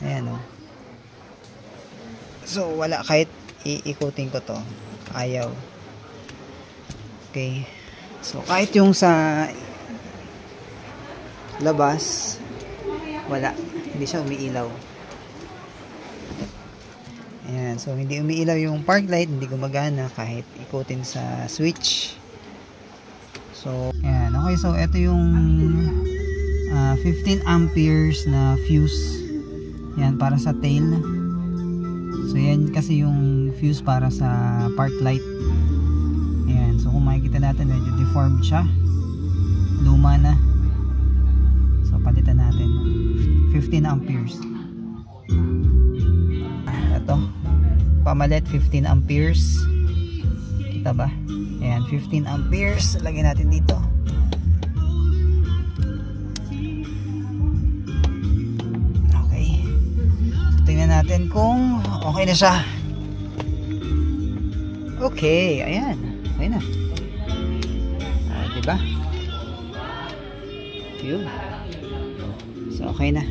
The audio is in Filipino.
Ayan, oh. So, wala. Kahit iikutin ko to, ayaw. Okay. So, kahit yung sa labas, wala. Hindi siya umiilaw. Ayan. So, hindi umiilaw yung park light. Hindi gumagana kahit ikutin sa switch. So, ayan. Okay. So, ito yung 15 amperes na fuse. Yan, para sa tail. So, yan kasi yung fuse para sa park light. Ayan. So, kung makikita natin, medyo deformed siya. Luma na. So, palitan natin. 15 amperes. Ito. Pamalit, 15 amperes. Kita ba? Ayan, 15 amperes. Lagyan natin dito. Tingnan natin kung okay na siya. Okay, ayan. Okay na. Diba? Yun. So, okay na.